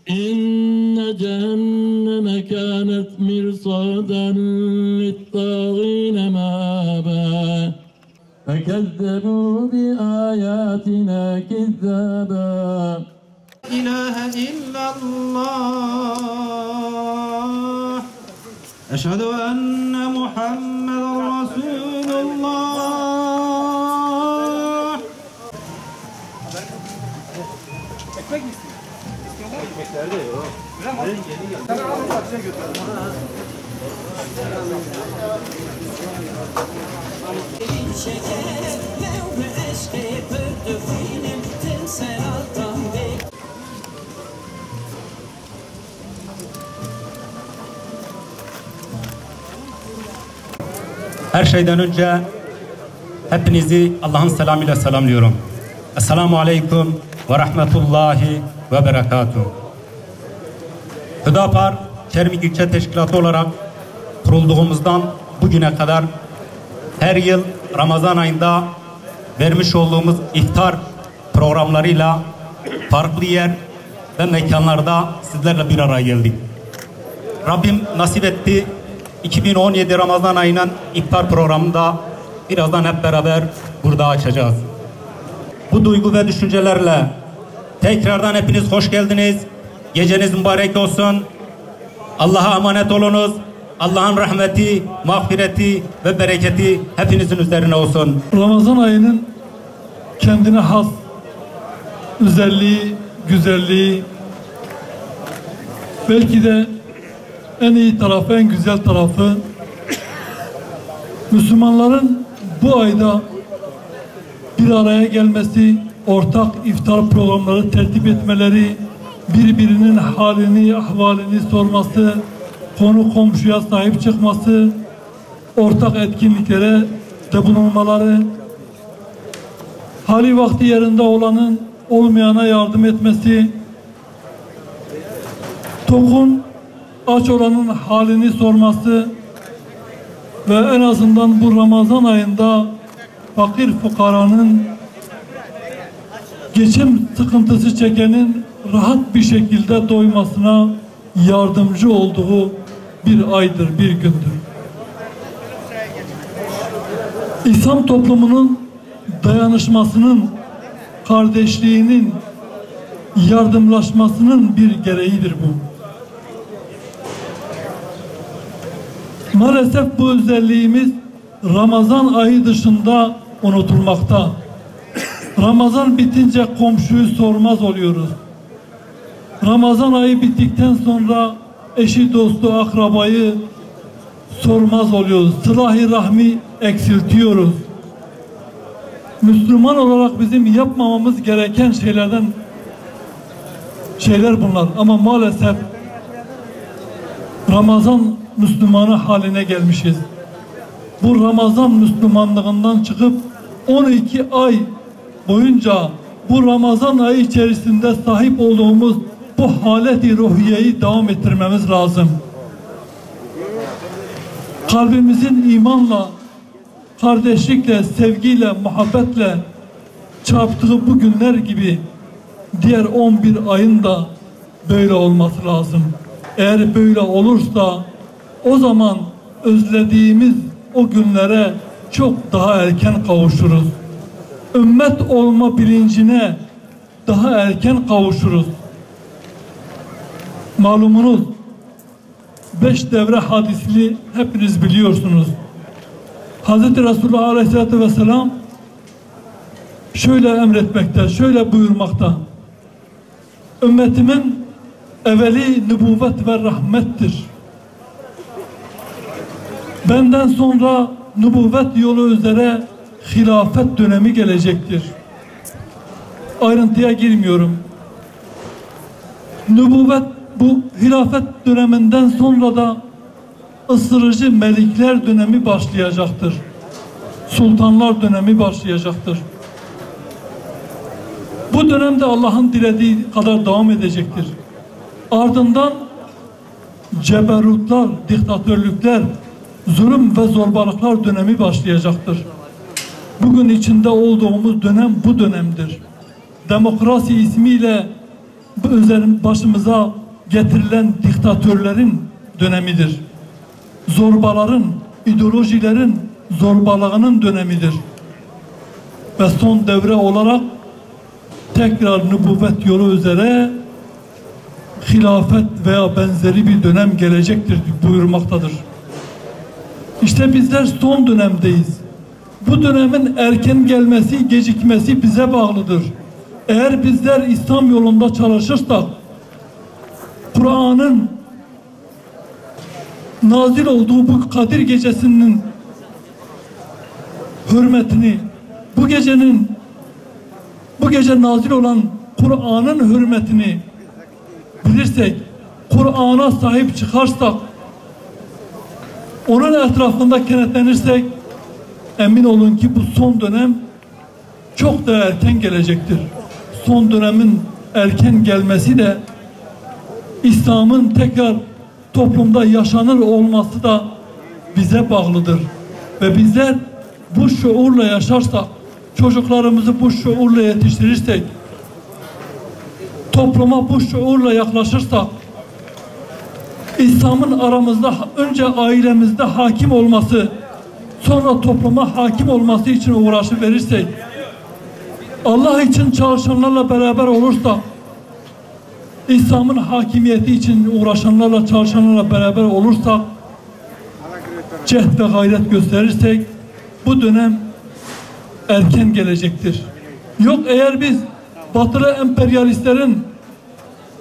إن جهنم كانت مرصادا للطاغين مآبا فكذبوا بآياتنا كذابا لا إله إلا الله أشهد أن محمدا رسول الله Her şeyden önce hepinizi Allah'ın selamıyla selamlıyorum. Esselamu Aleyküm ve Rahmetullahi ve Berekatuhu. Hüdapar Çermik İlçe Teşkilatı olarak kurulduğumuzdan bugüne kadar her yıl Ramazan ayında vermiş olduğumuz iftar programlarıyla farklı yer ve mekanlarda sizlerle bir araya geldik. Rabbim nasip etti. 2017 Ramazan ayının iftar programında birazdan hep beraber burada açacağız. Bu duygu ve düşüncelerle tekrardan hepiniz hoş geldiniz. Geceniz mübarek olsun. Allah'a emanet olunuz. Allah'ın rahmeti, mağfireti ve bereketi hepinizin üzerine olsun. Ramazan ayının kendine has özelliği, güzelliği, belki de en iyi tarafı, en güzel tarafı, Müslümanların bu ayda bir araya gelmesi, ortak iftar programları tertip etmeleri, birbirinin halini, ahvalini sorması, konu komşuya sahip çıkması, ortak etkinliklere de bulunmaları, hali vakti yerinde olanın olmayana yardım etmesi, tokun aç olanın halini sorması ve en azından bu Ramazan ayında fakir fukaranın, geçim sıkıntısı çekenin rahat bir şekilde doymasına yardımcı olduğu bir aydır, bir gündür. İslam toplumunun dayanışmasının, kardeşliğinin, yardımlaşmasının bir gereğidir bu. Maalesef bu özelliğimiz Ramazan ayı dışında unutulmakta. Ramazan bitince komşuyu sormaz oluyoruz. Ramazan ayı bittikten sonra eşi, dostu, akrabayı sormaz oluyoruz. Sılah-ı rahmi eksiltiyoruz. Müslüman olarak bizim yapmamamız gereken şeyler bunlar. Ama maalesef Ramazan Müslümanı haline gelmişiz. Bu Ramazan Müslümanlığından çıkıp 12 ay boyunca bu Ramazan ayı içerisinde sahip olduğumuz bu haleti ruhiyeyi devam ettirmemiz lazım. Kalbimizin imanla, kardeşlikle, sevgiyle, muhabbetle çarptığı bu günler gibi diğer 11 ayın da böyle olması lazım. Eğer böyle olursa o zaman özlediğimiz o günlere çok daha erken kavuşuruz. Ümmet olma bilincine daha erken kavuşuruz. Malumunuz 5 devre hadisini hepiniz biliyorsunuz. Hazreti Resulullah Aleyhisselatü Vesselam şöyle emretmekte, şöyle buyurmakta: ümmetimin evveli nübüvvet ve rahmettir. Benden sonra nübüvvet yolu üzere hilafet dönemi gelecektir. Ayrıntıya girmiyorum. Nübüvvet, bu hilafet döneminden sonra da ısırıcı melikler dönemi başlayacaktır. Sultanlar dönemi başlayacaktır. Bu dönemde Allah'ın dilediği kadar devam edecektir. Ardından ceberutlar, diktatörlükler, zulüm ve zorbalıklar dönemi başlayacaktır. Bugün içinde olduğumuz dönem bu dönemdir. Demokrasi ismiyle başımıza getirilen diktatörlerin dönemidir. Zorbaların, ideolojilerin zorbalığının dönemidir. Ve son devre olarak tekrar nübüvvet yolu üzere hilafet veya benzeri bir dönem gelecektir buyurmaktadır. İşte bizler son dönemdeyiz. Bu dönemin erken gelmesi, gecikmesi bize bağlıdır. Eğer bizler İslam yolunda çalışırsak, Kur'an'ın nazil olduğu bu Kadir Gecesi'nin hürmetini, bu gece nazil olan Kur'an'ın hürmetini bilirsek, Kur'an'a sahip çıkarsak, onun etrafında kenetlenirsek, emin olun ki bu son dönem çok da erken gelecektir. Son dönemin erken gelmesi de İslam'ın tekrar toplumda yaşanır olması da bize bağlıdır. Ve bizler bu şuurla yaşarsak, çocuklarımızı bu şuurla yetiştirirsek, topluma bu şuurla yaklaşırsak, İslam'ın aramızda önce ailemizde hakim olması, sonra topluma hakim olması için uğraşı verirsek, Allah için çalışanlarla beraber olursak, İslam'ın hakimiyeti için uğraşanlarla, çalışanlarla beraber olursak, cehd ve gayret gösterirsek, bu dönem erken gelecektir. Yok eğer biz batılı emperyalistlerin,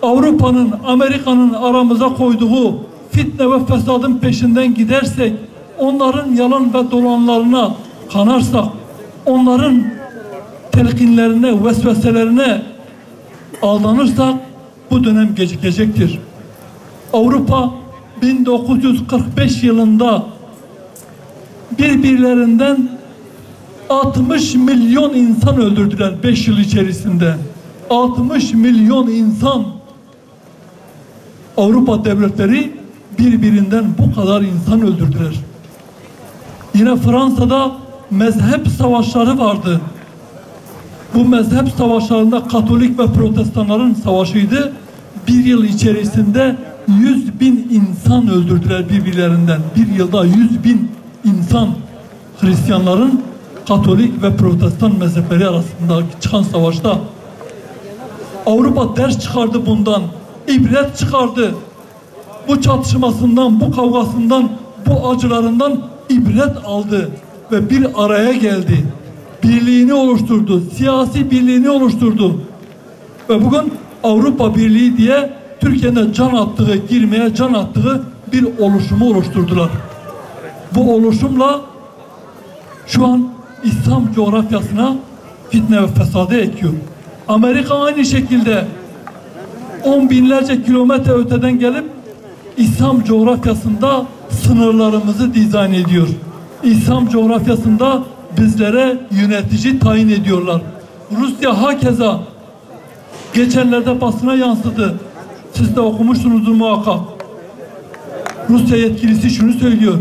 Avrupa'nın, Amerika'nın aramıza koyduğu fitne ve fesadın peşinden gidersek, onların yalan ve dolanlarına kanarsak, onların telkinlerine, vesveselerine aldanırsak bu dönem gecikecektir. Avrupa 1945 yılında birbirlerinden 60 milyon insan öldürdüler 5 yıl içerisinde. 60 milyon insan. Avrupa devletleri birbirinden bu kadar insan öldürdüler. Yine Fransa'da mezhep savaşları vardı. Bu mezhep savaşlarında Katolik ve Protestanların savaşıydı. Bir yıl içerisinde 100.000 insan öldürdüler birbirlerinden. Bir yılda 100.000 insan, Hristiyanların Katolik ve Protestan mezhepleri arasında çıkan savaşta. Avrupa ders çıkardı bundan, ibret çıkardı. Bu çatışmasından, bu kavgasından, bu acılarından ibret aldı ve bir araya geldi. Birliğini oluşturdu, siyasi birliğini oluşturdu. Ve bugün Avrupa Birliği diye Türkiye'de can attığı, girmeye can attığı bir oluşumu oluşturdular. Bu oluşumla şu an İslam coğrafyasına fitne ve fesadı ekiyor. Amerika aynı şekilde 10 binlerce kilometre öteden gelip İslam coğrafyasında sınırlarımızı dizayn ediyor. İslam coğrafyasında bizlere yönetici tayin ediyorlar. Rusya hakeza geçenlerde basına yansıdı. Siz de okumuşsunuzdur muhakkak. Rusya yetkilisi şunu söylüyor.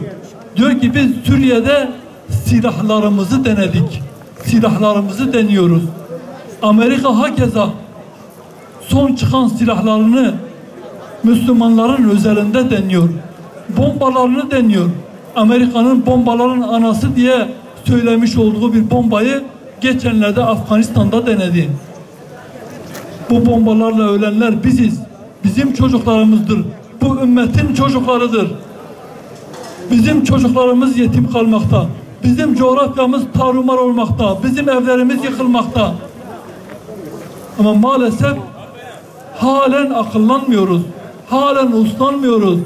Diyor ki biz Suriye'de silahlarımızı denedik. Silahlarımızı deniyoruz. Amerika hakeza son çıkan silahlarını Müslümanların üzerinde deniyor. Bombalarını deniyor. Amerika'nın bombaların anası diye söylemiş olduğu bir bombayı geçenlerde Afganistan'da denedi. Bu bombalarla ölenler biziz. Bizim çocuklarımızdır. Bu ümmetin çocuklarıdır. Bizim çocuklarımız yetim kalmakta. Bizim coğrafyamız tarumar olmakta. Bizim evlerimiz yıkılmakta. Ama maalesef halen akıllanmıyoruz. Halen uslanmıyoruz.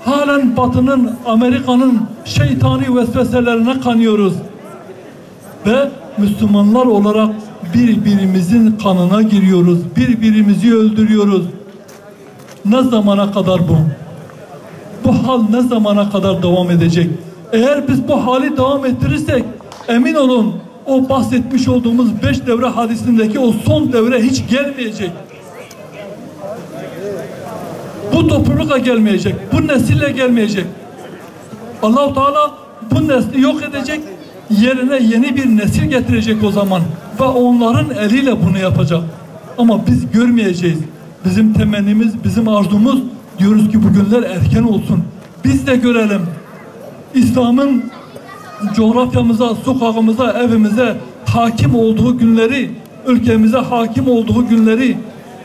Halen Batı'nın, Amerika'nın şeytani vesveselerine kanıyoruz. Ve Müslümanlar olarak birbirimizin kanına giriyoruz. Birbirimizi öldürüyoruz. Ne zamana kadar bu? Bu hal ne zamana kadar devam edecek? Eğer biz bu hali devam ettirirsek emin olun o bahsetmiş olduğumuz 5 devre hadisindeki o son devre hiç gelmeyecek. Bu toplulukla gelmeyecek. Bu nesille gelmeyecek. Allah-u Teala bu nesli yok edecek. Yerine yeni bir nesil getirecek o zaman. Ve onların eliyle bunu yapacak. Ama biz görmeyeceğiz. Bizim temennimiz, bizim arzumuz diyoruz ki bu günler erken olsun. Biz de görelim. İslam'ın coğrafyamıza, sokağımıza, evimize hakim olduğu günleri, ülkemize hakim olduğu günleri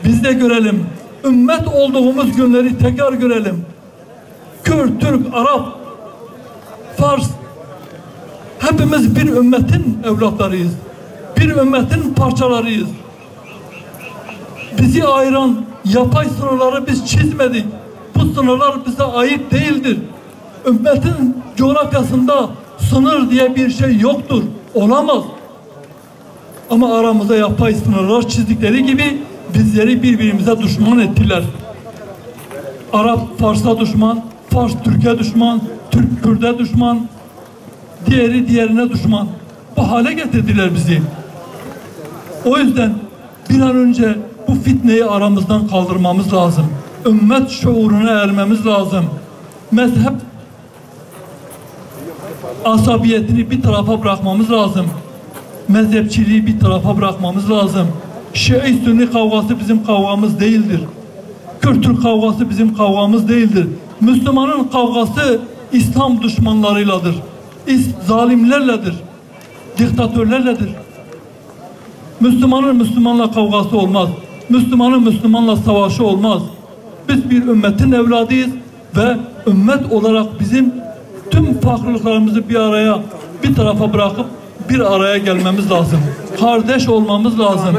biz de görelim. Ümmet olduğumuz günleri tekrar görelim. Kürt, Türk, Arap, Fars hepimiz bir ümmetin evlatlarıyız. Bir ümmetin parçalarıyız. Bizi ayıran yapay sınırları biz çizmedik. Bu sınırlar bize ait değildir. Ümmetin coğrafyasında sınır diye bir şey yoktur. Olamaz. Ama aramıza yapay sınırlar çizdikleri gibi bizleri birbirimize düşman ettiler. Arap Fars'a düşman, Fars Türk'e düşman, Türk Kürt'e düşman, diğeri diğerine düşman. Bu hale getirdiler bizi. O yüzden bir an önce bu fitneyi aramızdan kaldırmamız lazım. Ümmet şuuruna ermemiz lazım. Mezhep asabiyetini bir tarafa bırakmamız lazım. Mezhepçiliği bir tarafa bırakmamız lazım. Şii Sünni kavgası bizim kavgamız değildir. Kürt-Türk kavgası bizim kavgamız değildir. Müslümanın kavgası İslam düşmanlarıyladır. Zalimlerledir. Diktatörlerledir. Müslümanın Müslümanla kavgası olmaz. Müslümanın Müslümanla savaşı olmaz. Biz bir ümmetin evladıyız ve ümmet olarak bizim tüm farklılıklarımızı bir tarafa bırakıp bir araya gelmemiz lazım. Kardeş olmamız lazım.